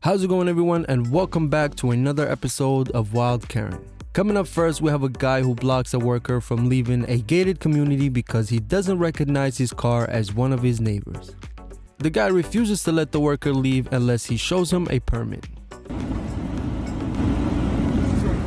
How's it going, everyone, and welcome back to another episode of Wild Karen. Coming up first, we have a guy who blocks a worker from leaving a gated community because he doesn't recognize his car as one of his neighbors. The guy refuses to let the worker leave unless he shows him a permit.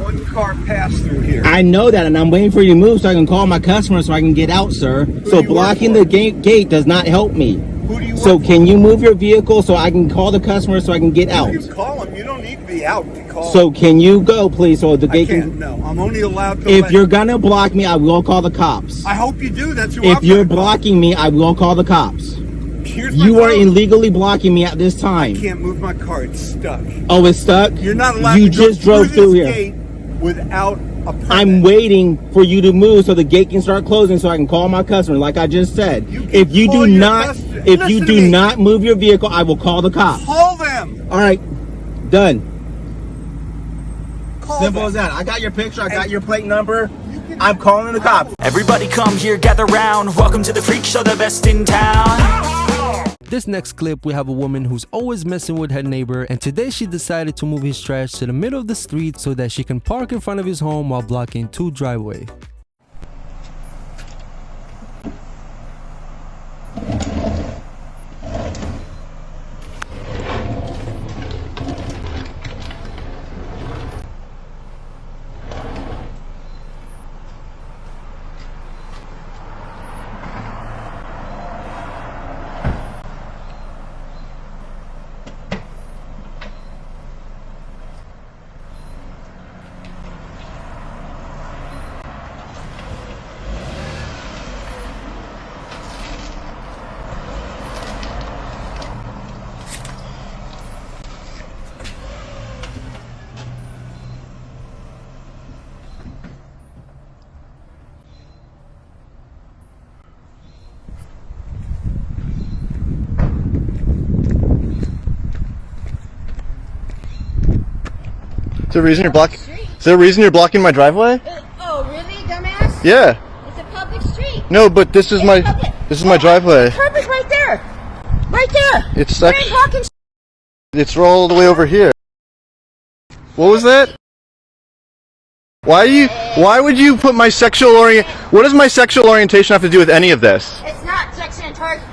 One car passed through here. I know that, and I'm waiting for you to move so I can call my customer so I can get out, sir. So blocking the gate does not help me. Who do you So work can you move your vehicle so I can call the customer so I can get out? You call him. You don't need to be out to call So him. can you go, please, so the I gate can't. can... No, I'm only allowed to If let... you're gonna block me, I will call the cops. I hope you do. That's who If I'm you're gonna call. blocking me, I will call the cops. Here's my You are phone. illegally blocking me at this time. I can't move my car. It's stuck. Oh, it's stuck? You're not allowed You to go just drove through this here. gate without a permit. I'm waiting for you to move so the gate can start closing so I can call my customer, like I just said. If you do not move your vehicle, I will call the cops. Call them. All right, done. Call Simple them. as that. I got your picture. I got your plate number. I'm calling the cops. Everybody come here, gather round. Welcome to the Freak Show, the best in town. This next clip, we have a woman who's always messing with her neighbor, and today she decided to move his trash to the middle of the street so that she can park in front of his home while blocking two driveways. Is there a reason you're blocking? Is there a reason you're blocking my driveway? Oh, really, dumbass? Yeah. It's a public street. No, but this is my driveway. Curb is right there. Right there. It's You're in blocking. it's all the way over here. What was that? Why would you put my sexual what does my sexual orientation have to do with any of this? It's not section and target.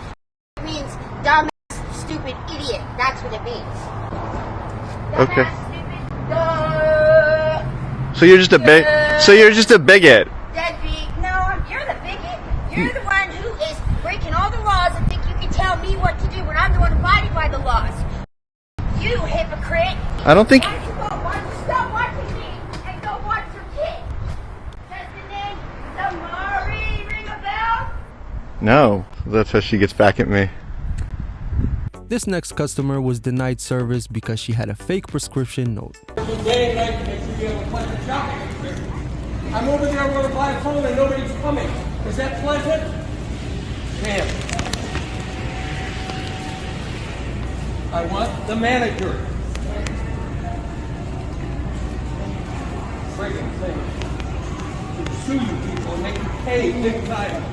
It means dumbass, stupid idiot. That's what it means. Dumbass, Okay. stupid, So you're just a bigot. deadbeat. No, you're the bigot. You're the one who is breaking all the laws and think you can tell me what to do when I'm the one abiding by the laws. You hypocrite. I don't think Why don't you stop watching me and go watch your kid? Does the name Samari ring a bell? No. That's how she gets back at me. This next customer was denied service because she had a fake prescription note. Day and night to make sure you have a pleasant shopping experience. I'm over there going to buy a phone and nobody's coming. Is that pleasant? Damn. I want the manager. Friggin' thing. To sue you people and make you pay big time.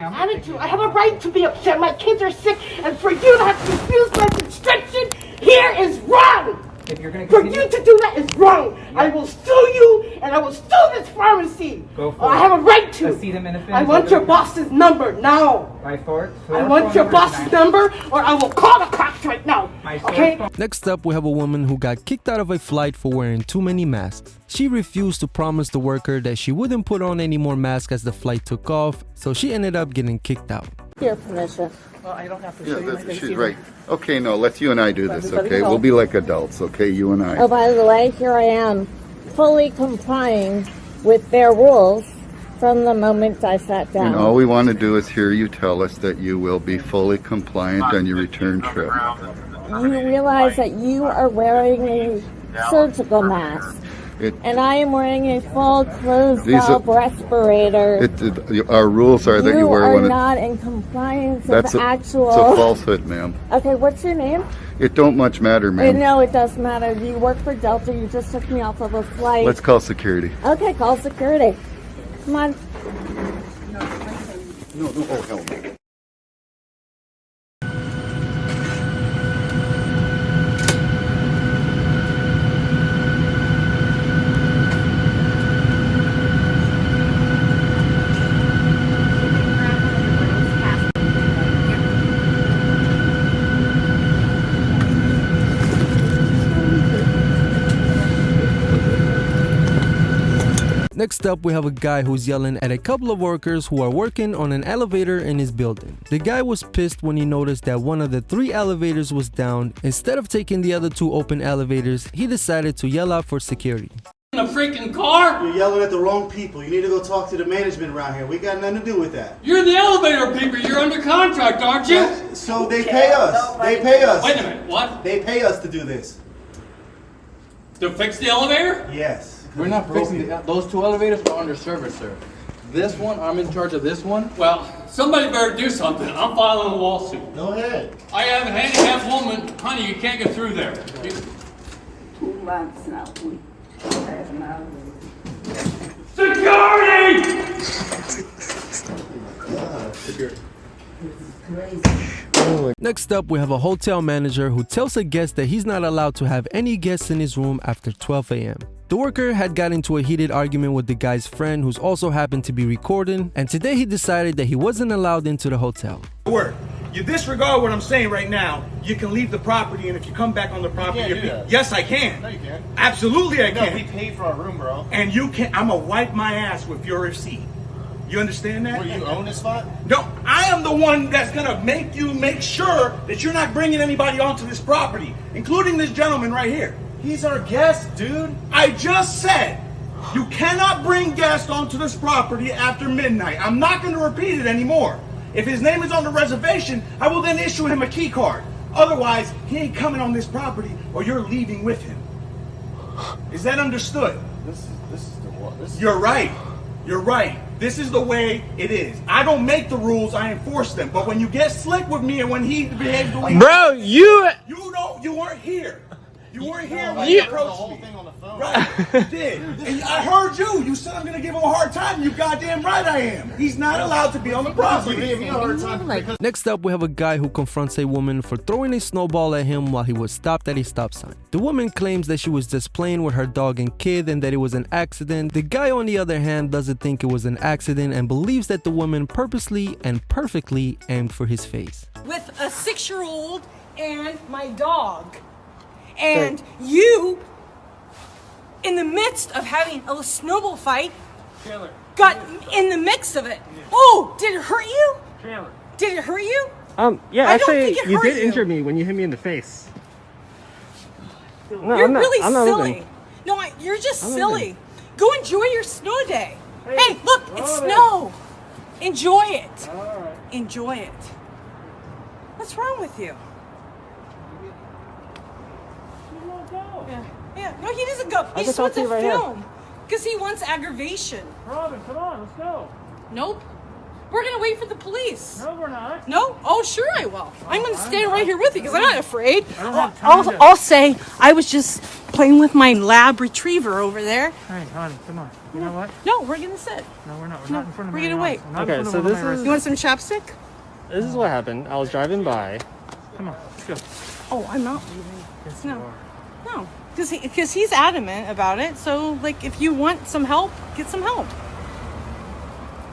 I have a right to be upset. My kids are sick, and for you to have to refuse my prescription here is wrong. If you're going to For you to do that is wrong. I will sue you, and I will sue this pharmacy. Go for I it. have a right to. Acetaminophen I want your boss's number now. My fork. I want your boss's number, or I will call the cops right now. Okay? Next up, we have a woman who got kicked out of a flight for wearing too many masks. She refused to promise the worker that she wouldn't put on any more masks as the flight took off, so she ended up getting kicked out. Your permission. Well, I don't have to show you my She's right. Okay, no, let's you and I do this, okay? We'll be like adults, okay? You and I. Oh, by the way, here I am, fully complying with their rules from the moment I sat down. And all we want to do is hear you tell us that you will be fully compliant on your return trip. You realize that you are wearing a surgical mask. And I am wearing a full closed-up respirator. Our rules are that you wear one. You are not in compliance That's with actual... It's a falsehood, ma'am. Okay, what's your name? It don't much matter, ma'am. No, it does matter. You work for Delta. You just took me off of a flight. Let's call security. Okay, call security. Come on. No, oh, hell no. Next up, we have a guy who's yelling at a couple of workers who are working on an elevator in his building. The guy was pissed when he noticed that one of the 3 elevators was down. Instead of taking the other 2 open elevators, he decided to yell out for security. In a freaking car? You're yelling at the wrong people. You need to go talk to the management around here. We got nothing to do with that. You're the elevator people. You're under contract, aren't you? Yeah, so they pay us. They pay us. Wait a minute, what? They pay us to do this. To fix the elevator? Yes. We're not fixing those 2 elevators are under service, sir. This one, I'm in charge of this one. Well, somebody better do something. I'm filing a lawsuit. Go ahead. I have a handicapped woman. Honey, you can't get through there. 2 months now. Security! Next up, we have a hotel manager who tells a guest that he's not allowed to have any guests in his room after 12 a.m. The worker had got into a heated argument with the guy's friend, who's also happened to be recording, and today he decided that he wasn't allowed into the hotel. Word. You disregard what I'm saying right now, you can leave the property, and if you come back on the property, yes, I can. No, you can't. Absolutely, I can. No, we paid for our room, bro. And you can. I'm gonna wipe my ass with your receipt. You understand that? Well, you own this spot? No, I am the one that's gonna make sure that you're not bringing anybody onto this property, including this gentleman right here. He's our guest, dude. I just said you cannot bring guests onto this property after midnight. I'm not gonna repeat it anymore. If his name is on the reservation, I will then issue him a key card. Otherwise, he ain't coming on this property, or you're leaving with him. Is that understood? You're right. You're right. This is the way it is. I don't make the rules, I enforce them. But when you get slick with me and when he behaves the way Bro, you weren't here. You weren't here when you approached me. Right, you did. And I heard you. You said I'm going to give him a hard time. You goddamn right I am. He's not allowed to be on the property. Next up, we have a guy who confronts a woman for throwing a snowball at him while he was stopped at a stop sign. The woman claims that she was just playing with her dog and kid and that it was an accident. The guy, on the other hand, doesn't think it was an accident and believes that the woman purposely and perfectly aimed for his face. With a 6-year-old and my dog. And you, in the midst of having a snowball fight, got in the mix of it. Oh, did it hurt you? Did it hurt you? Yeah, actually, you did injure me when you hit me in the face. No, you're really silly. No, you're just silly. Go enjoy your snow day. Hey, look, it's snow. Enjoy it. Enjoy it. What's wrong with you? Yeah. No, he doesn't go. He just wants to film. Because he wants aggravation. Robin, come on, let's go. Nope. We're going to wait for the police. No, we're not. No? Oh, sure I will. I'm going to stand right here with you because I'm not afraid. I don't have time I'll say I was just playing with my lab retriever over there. Hey, honey, come on. You know what? No, we're going to sit. No, we're not. We're not in front of We're going to wait. Okay, so this is... You want some chapstick? This is what happened. I was driving by. Come on, let's go. Oh, I'm not leaving. No. No. Because he's adamant about it. So, like, if you want some help, get some help.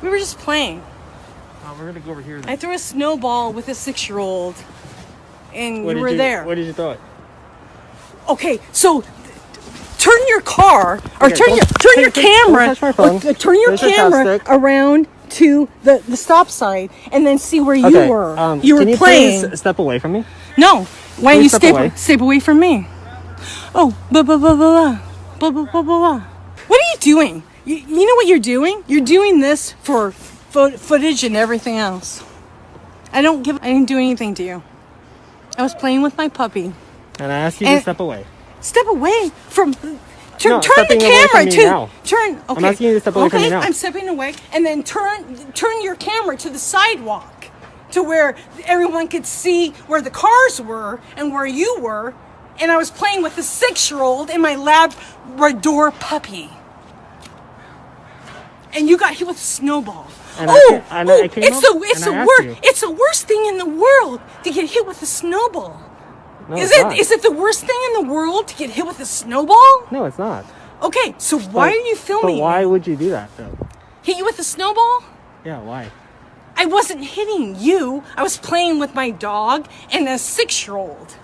We were just playing. We're going to go over here. Then. I threw a snowball with a 6-year-old. And you were there. What did you throw it? Okay, so turn your car or turn your camera around to the stop sign and then see where you were. You were playing. Please step away from me? No. Why don't you step away from me? Oh, blah blah blah blah blah blah blah blah. What are you doing? You know what you're doing? You're doing this for footage and everything else. I didn't do anything to you. I was playing with my puppy. And I asked you to step away. Step away from... Turn the camera to... Turn... Okay. I'm asking you to step away from me now. I'm stepping away. And then turn your camera to the sidewalk to where everyone could see where the cars were and where you were. And I was playing with a 6-year-old and my Labrador puppy. And you got hit with a snowball. And it's the worst thing in the world to get hit with a snowball. No, is it the worst thing in the world to get hit with a snowball? No, it's not. Okay, so why are you filming? But why would you do that, though? Hit you with a snowball? Yeah, why? I wasn't hitting you. I was playing with my dog and a 6-year-old.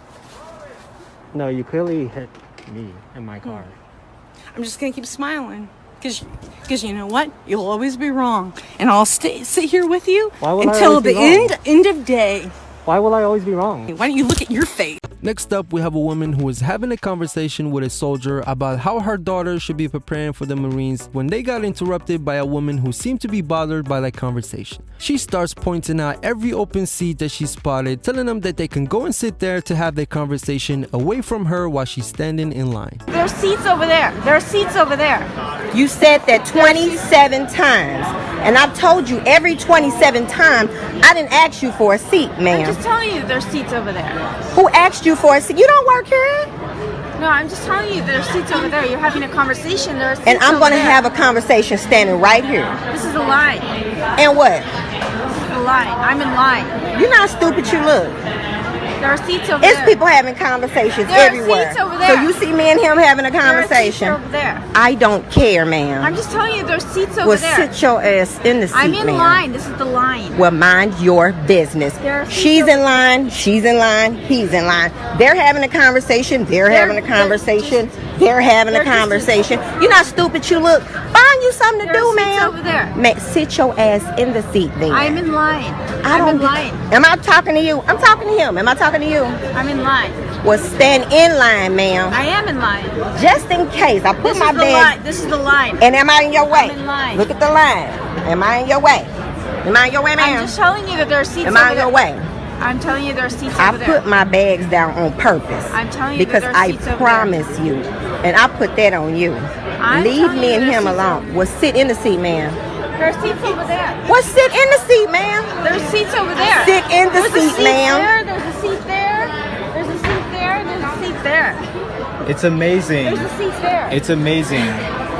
No, you clearly hit me in my car. I'm just gonna keep smiling. Because you know what? You'll always be wrong. And I'll sit here with you Why will I until always be the wrong? end of day. Why will I always be wrong? Why don't you look at your face? Next up, we have a woman who is having a conversation with a soldier about how her daughter should be preparing for the Marines when they got interrupted by a woman who seemed to be bothered by that conversation. She starts pointing out every open seat that she spotted, telling them that they can go and sit there to have their conversation away from her while she's standing in line. There's seats over there. There are seats over there. You said that 27 times. And I've told you every 27 times I didn't ask you for a seat, ma'am. I'm just telling you there's seats over there. Who asked you for a seat? You don't work here? No, I'm just telling you there's seats over there. You're having a conversation. There are seats And I'm going to over there. have a conversation standing right here. This is a line. And what? This is a line. I'm in line. You're not stupid, you look. There are seats over It's there. people having conversations There are everywhere. seats over there. So you see me and him having a conversation. There are seats over there. I don't care, ma'am. I'm just telling you there's seats over Well, there. sit your ass in the seat, I'm in ma'am. line. This is the line. Well, mind your business. There are seats She's over in line, she's in line, he's in line. They're having a conversation, they're having a conversation, they're having a conversation. You're not stupid, you look. Find you something to There are do, seats ma'am. over there. Sit your ass in the seat then. I'm in line. I I'm don't in get- line. Am I talking to you? I'm talking to him. Am I talking to you? I'm in line. Well, stand in line, ma'am. I am in line. Just in case. I put This my is the bag. line. This is the line. And am I in your way? I'm in line. Look at the line. Am I in your way? Am I in your way, ma'am? I'm just telling you that there are seats Am over I in there. your way? I'm telling you there are seats I over there. put my bags down on purpose. I'm telling you because that there are I seats over promise you, and I put that on you. I'm Leave telling me you and there's him seats alone. Well, sit in the seat, ma'am. There are seats over there. Well, sit in the seat, ma'am. There's seats over there. Sit in the There's a seat, ma'am. There. There's a seat there. There's a seat there. There's a seat there. It's amazing. There's a seat there. It's amazing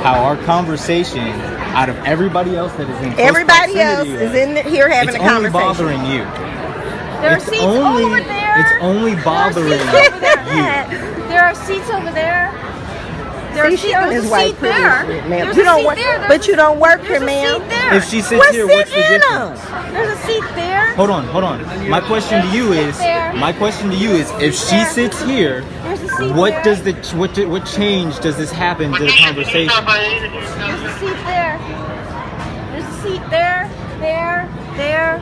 how our conversation, out of everybody else that is in close Everybody else proximity is in here having it's a only conversation. bothering you. There are It's seats only, over there. It's only bothering There are seats over you. there. There are seats over there. There are See, seats. she on There's his a white seat there. privilege, ma'am. There's You a don't seat work, there. but you don't work here, There's a ma'am. seat there. If she sits Well, here, sit what's the in difference? There's a seat there. Hold on. My question to you is, if she sits here, There's a seat what there. does what change does this happen to the conversation? There's a seat there. There's a seat there. There.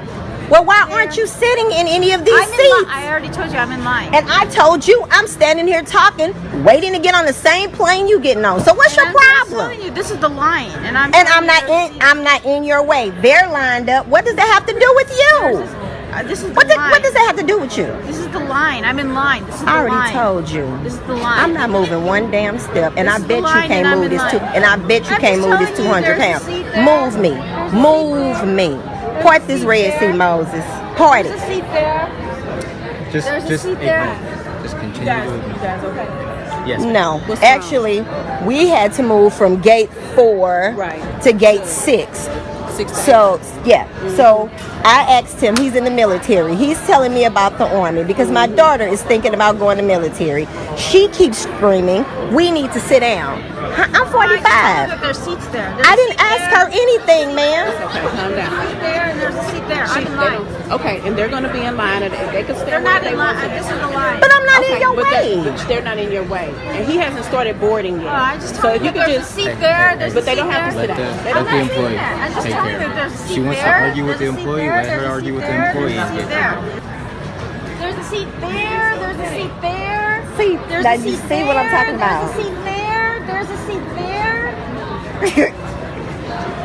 Well, why aren't you sitting in any of these I'm in seats? line. I already told you I'm in line. And I told you I'm standing here talking, waiting to get on the same plane you getting on. So what's your I'm just problem? telling you, this is the line, and I'm not in your way. They're lined up. What does that have to do with you? This is the What line. does that have to do with you? This is the line. I'm in line. This is the I already line. told you. This is the line. I'm not moving one damn step, and This I is the bet you line, can't and I'm move in this. line. And I bet you I'm can't just move this telling you, 200 there's a pounds. seat there. Move me. There's a Move seat me. There's Part a this seat Red Sea there. Moses. Party. There's a seat there. Just There's a seat there. Just continue to move. okay? Yes. No, actually, we had to move from gate 4 to gate 6. So, yeah. So I asked him, he's in the military. He's telling me about the Army because my daughter is thinking about going to military. She keeps screaming, we need to sit down. I'm 45. That there's seats there. There's I a didn't seat ask there. her anything, ma'am. Okay, calm down. There's a seat there, and there's a seat there. I'm in line. Okay, and they're going to be in line, and they can They're stand not where in they want line. to. This is the line. But I'm not in your but way. they're not in your way, and he hasn't started boarding yet. I just so told if you you could there's just a seat there. There's but a they seat don't have to there. sit down. They I'm don't not have to. saying that. I'm just telling you that there's a seat She wants to there. argue with the There's a seat employee. there. Let her There's a argue seat with the there. employee. There's a seat there. There's a seat there. There's a seat there. See, There's now a you seat see what I'm there. talking about. There's a seat there. There's a seat there.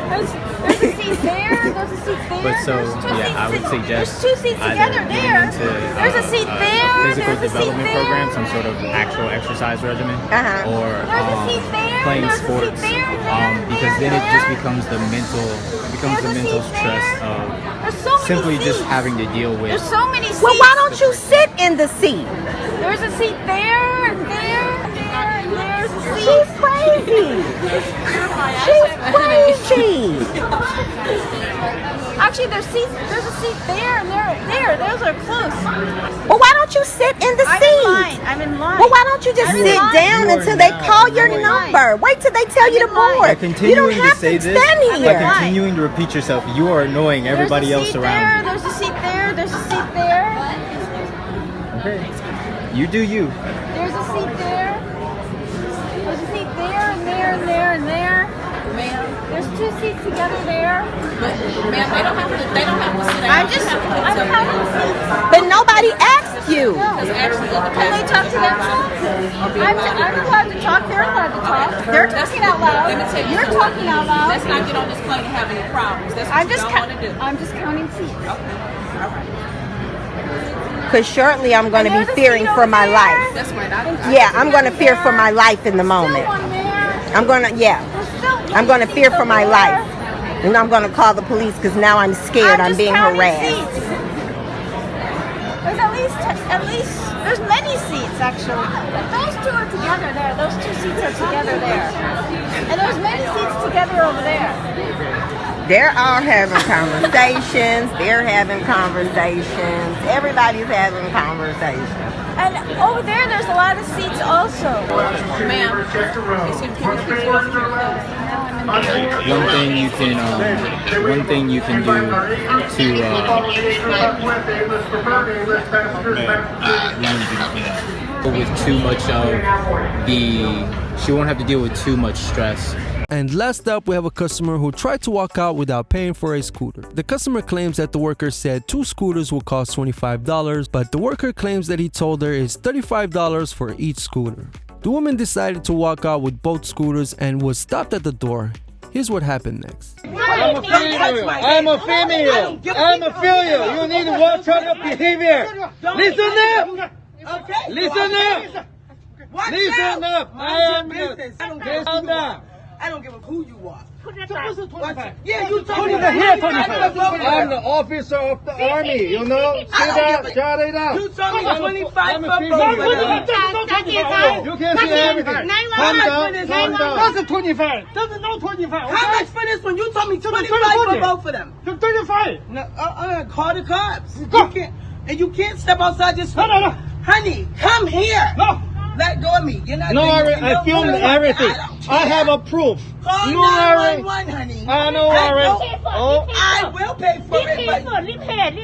There's a seat there. There's a seat there. But so, There's two yeah, seats I would sitting- suggest There's two seats either together getting there. into, There's a seat there. physical There's a seat development there. program, some sort of actual exercise regimen, Uh-huh. or There's a seat there. playing There's a seat sports, there. because then it just becomes the mental stress of There's so many simply just seats. having to deal with. There's so many seats. Well, why don't you sit in the seat? There's a seat there, and there, and there's a seat. She's crazy. She's crazy. Actually, there's seats. There's a seat there, and there. Those are close. Well, why don't you sit in the I'm seat? in line. I'm in line. Well, why don't you just I'm in sit line. down You are until they now- call your you are number? Wait till they tell you to in line. By board. You don't continuing to have say to this, stand by here. continuing to repeat yourself, you are annoying everybody There's a else seat around there, There's a seat there. There's a seat there. you. Okay. You do you. There's a seat there. There's a seat there, and there, and there, and there. Ma'am, There's 2 seats together there. But ma'am, they don't have to sit down. I'm counting seats. But nobody asked you. Because actually, Can they talk to themselves? I'm allowed to talk. They're allowed to talk. They're talking out loud. Let me tell you You're something. talking out loud. Let's not get on this plane and have any problems. That's what you don't want to do. I'm just counting seats. Okay. All right. Because shortly I'm going to be fearing for my life. That's right. Yeah, I'm going to fear for my life in the moment. I'm going to fear for my life. And I'm going to call the police because now I'm scared. I'm being harassed. There's at least, there's many seats actually. Those 2 are together there. Those 2 seats are together there. And there's many seats together over there. They're all having conversations. They're having conversations. Everybody's having conversations. And over there's a lot of seats also. Ma'am, One thing you can do to with too much of she won't have to deal with too much stress. And last up, we have a customer who tried to walk out without paying for a scooter. The customer claims that the worker said 2 scooters will cost $25, but the worker claims that he told her it's $35 for each scooter. The woman decided to walk out with both scooters and was stopped at the door. Here's what happened next. I'm a female. You need to watch out your behavior. Listen up. Okay. Listen up. Listen up. I don't give a who you are. Yeah, you talking about here, I'm the officer of the army, you know? Shut it up. You told me 25 for You can't see everything. Calm down. That's 25. That's no 25. How much for this one? You told me 25 for both of them. 35. No, call the cops. You can't step outside this. No. Honey, come here. No. Let go of me. You're not. No, I filmed everything. I have a proof. Call no worry. 911, honey. I know worry. I will pay for it. Leave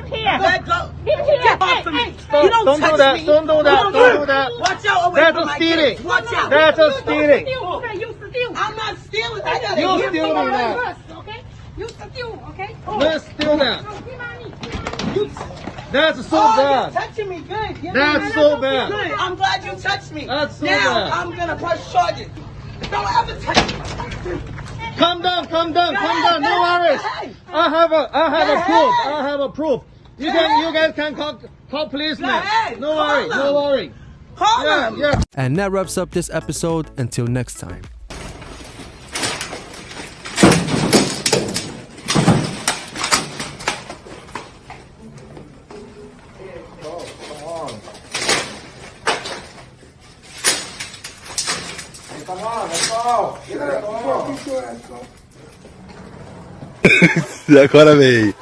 here. Let go. Get off of me. You don't touch touch me. Don't do that. Watch out away That's from a my stealing. kids. Watch out. That's a stealing. I'm not stealing. You're stealing that. Okay? You steal, okay? Let's steal that. You. That's so bad. You're touching me good. That's so bad. Good. I'm glad you touched me. That's so now bad. I'm gonna press charges. Don't ever touch me. Calm down. No worries. I have a proof. You guys can call policemen. No worry. Call them. Yeah. And that wraps up this episode. Until next time. Agora veio.